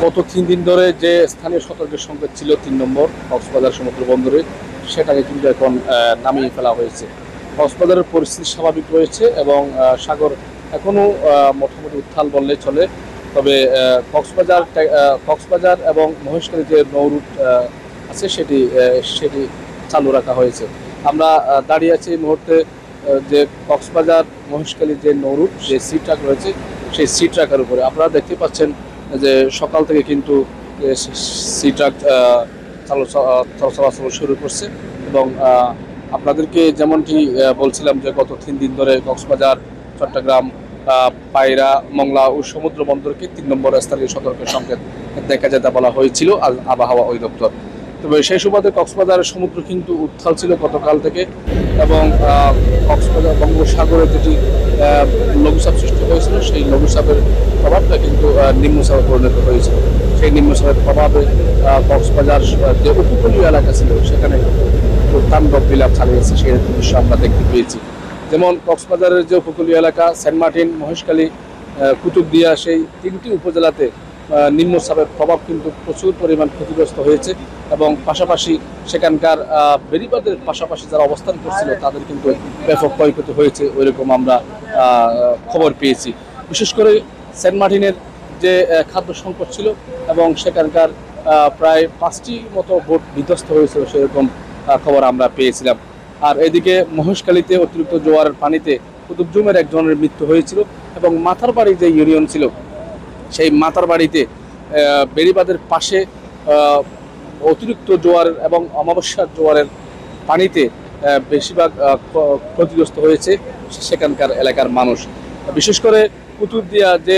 গত 3 দিন ধরে যে স্থানীয় সতর্কের সংকেত ছিল 3 নম্বর কক্সবাজার সমুদ্র বন্দরে, সেটাকে কিন্তু এখন নামিয়ে ফেলা হয়েছে। কক্সবাজারের পরিস্থিতি স্বাভাবিক রয়েছে এবং সাগর এখনও মোটামুটি উত্তাল বললে চলে। তবে কক্সবাজার এবং মহেশখালী যে নৌ রুট আছে সেটি সেটি চালু রাখা হয়েছে। আমরা দাঁড়িয়ে আছি এই মুহূর্তে যে কক্সবাজার মহেশখালী যে নৌ রুট, যে সি ট্রাক রয়েছে, সেই সি ট্রাকের উপরে আপনারা দেখতে পাচ্ছেন যে সকাল থেকে কিন্তু সি ট্রাক চলাচল শুরু করছে। এবং আপনাদেরকে যেমনটি বলছিলাম যে গত 3 দিন ধরে কক্সবাজার, চট্টগ্রাম, পায়রা, মংলা ও সমুদ্র বন্দরকে 3 নম্বর স্থানীয় সতর্ক সংকেত দেখা যেতে বলা হয়েছিল আবহাওয়া অধিদপ্তর। তবে সেই সুবাদে কক্সবাজারের সমুদ্র কিন্তু উত্তাল ছিল গতকাল থেকে। এবং কক্সবাজার বঙ্গোপসাগরে যেটি লঘুচাপ সৃষ্টি হয়েছিল, সেই লঘুচাপের প্রভাবটা কিন্তু নিম্নচাপে পরিণত হয়েছিল। সেই নিম্নচাপের প্রভাবে কক্সবাজার যে উপকূলীয় এলাকা ছিল সেখানে তাণ্ডব বিলাপ চালিয়েছে, সেই দৃশ্য আমরা দেখতে পেয়েছি। যেমন কক্সবাজারের যে উপকূলীয় এলাকা সেন্ট মার্টিন, মহেশখালী, কুতুবদিয়া, সেই 3টি উপজেলাতে নিম্নচাপের প্রভাব কিন্তু প্রচুর পরিমাণ ক্ষতিগ্রস্ত হয়েছে। এবং পাশাপাশি সেখানকার বেড়িবাঁধের পাশাপাশি যারা অবস্থান করছিল তাদের কিন্তু ব্যাপক ক্ষয়ক্ষতি হয়েছে, ওইরকম আমরা খবর পেয়েছি। বিশেষ করে সেন্ট মার্টিনের যে খাদ্য সংকট ছিল এবং সেখানকার প্রায় 5টি মতো বোট বিধ্বস্ত হয়েছিল, সেরকম খবর আমরা পেয়েছিলাম। আর এদিকে মহেশখালীতে অতিরিক্ত জোয়ারের পানিতে কুতুবজুমের একজনের মৃত্যু হয়েছিল। এবং মাথারবাড়ি যে ইউনিয়ন ছিল, সেই মাথারবাড়িতে বেড়িবাঁধের পাশে অতিরিক্ত জোয়ার এবং অমাবস্যার জোয়ারের পানিতে বেশিরভাগ ক্ষতিগ্রস্ত হয়েছে সেখানকার এলাকার মানুষ। বিশেষ করে কুতুবদিয়া যে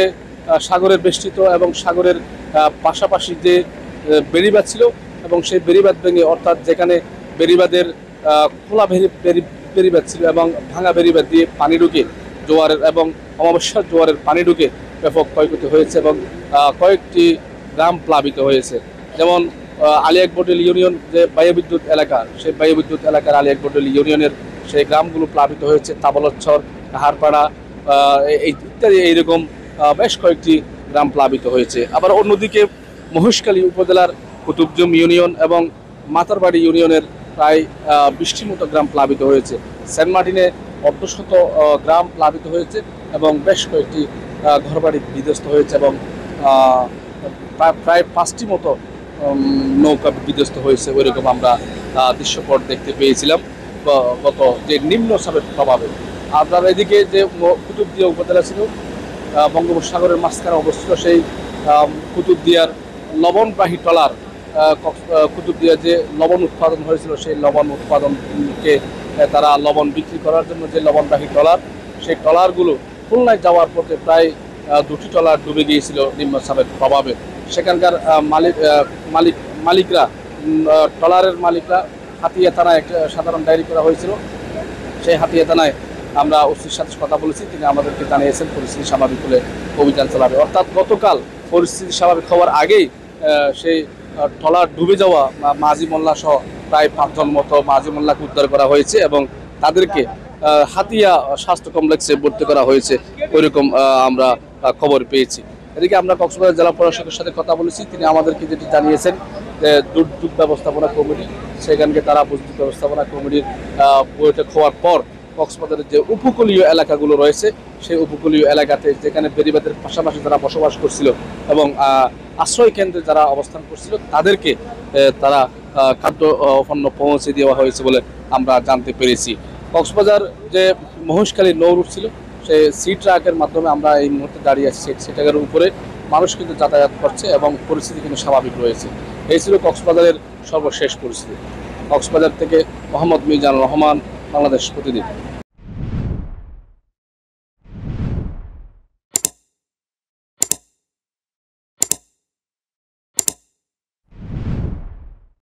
সাগরের বেষ্টিত এবং সাগরের পাশাপাশি যে বেড়িবাঁধ ছিল, এবং সেই বেড়িবাঁধ ভেঙে, অর্থাৎ যেখানে বেড়িবাঁধের খোলা বেড়িবাঁধ ছিল এবং ভাঙা বেড়িবাঁধ দিয়ে পানি ঢুকে জোয়ারের এবং অমাবস্যার জোয়ারের পানি ঢুকে ব্যাপক ক্ষয়ক্ষতি হয়েছে এবং কয়েকটি গ্রাম প্লাবিত হয়েছে। যেমন আলিয়াকবটেল ইউনিয়ন যে বায়ুবিদ্যুৎ এলাকা, সেই বায়ুবিদ্যুৎ এলাকার আলিয়াকবটেল ইউনিয়নের সেই গ্রামগুলো প্লাবিত হয়েছে। তাবলচ্ছর, হারপাড়া ইত্যাদি এইরকম বেশ কয়েকটি গ্রাম প্লাবিত হয়েছে। আবার অন্যদিকে মহেশখালী উপজেলার কুতুবজুম ইউনিয়ন এবং মাতারবাড়ি ইউনিয়নের প্রায় 20টি মতো গ্রাম প্লাবিত হয়েছে। সেন্ট মার্টিনে অর্ধশত গ্রাম প্লাবিত হয়েছে এবং বেশ কয়েকটি ঘরবাড়ি বিধ্বস্ত হয়েছে এবং প্রায় 5টি মতো নৌকা বিধ্বস্ত হয়েছে, ওইরকম আমরা দৃশ্যপট দেখতে পেয়েছিলাম গত যে নিম্নচাপের প্রভাবে। আপনার এদিকে যে কুতুবদিয়া উপজেলা ছিল বঙ্গোপসাগরের মাঝখানে অবস্থিত, সেই কুতুবদিয়ার লবণবাহী ট্রলার, কুতুবদিয়া যে লবণ উৎপাদন হয়েছিল, সেই লবণ উৎপাদনকে তারা লবণ বিক্রি করার জন্য যে লবণবাহী ট্রলার, সেই ট্রলারগুলো খুলনায় যাওয়ার পথে প্রায় 2টি ট্রলার ডুবে গিয়েছিল নিম্নচাপের প্রভাবে। সেখানকার মালিকরা, ট্রলারের মালিকরা হাতিয়া থানায় একটা সাধারণ ডায়েরি করা হয়েছিল। সেই হাতিয়া থানায় আমরা ওসির সাথে কথা বলেছি, তিনি আমাদেরকে জানিয়েছেন পরিস্থিতি স্বাভাবিক হলে অভিযান চালাবে। অর্থাৎ গতকাল পরিস্থিতি স্বাভাবিক হওয়ার আগেই সেই ট্রলার ডুবে যাওয়া মাঝি মোল্লা সহ প্রায় 5 জন মতো মাঝি মোল্লাকে উদ্ধার করা হয়েছে এবং তাদেরকে হাতিয়া স্বাস্থ্য কমপ্লেক্সে ভর্তি করা হয়েছে, ওইরকম আমরা খবর পেয়েছি। এদিকে আমরা কক্সবাজার জেলা প্রশাসকের সাথে কথা বলেছি, তিনি আমাদেরকে যেটি জানিয়েছেন যে দুর্যোগ ব্যবস্থাপনা কমিটি, সেখানকে তারা দুর্যোগ ব্যবস্থাপনা কমিটির বৈঠক হওয়ার পর কক্সবাজারের যে উপকূলীয় এলাকাগুলো রয়েছে, সেই উপকূলীয় এলাকাতে যেখানে বেড়িবাঁধের পাশাপাশি যারা বসবাস করছিল এবং আশ্রয় কেন্দ্রে যারা অবস্থান করছিল, তাদেরকে তারা খাদ্য পণ্য পৌঁছে দেওয়া হয়েছে বলে আমরা জানতে পেরেছি। কক্সবাজার যে মহেশখালী নৌ রুট ছিল, সেই সি ট্রাকের মাধ্যমে আমরা এই মুহূর্তে দাঁড়িয়ে আছি, সি ট্রাকের উপরে মানুষ কিন্তু যাতায়াত করছে এবং পরিস্থিতি কিন্তু স্বাভাবিক রয়েছে। এই ছিল কক্সবাজারের সর্বশেষ পরিস্থিতি। কক্সবাজার থেকে মোহাম্মদ মিজানুর রহমান, বাংলাদেশ প্রতিদিন।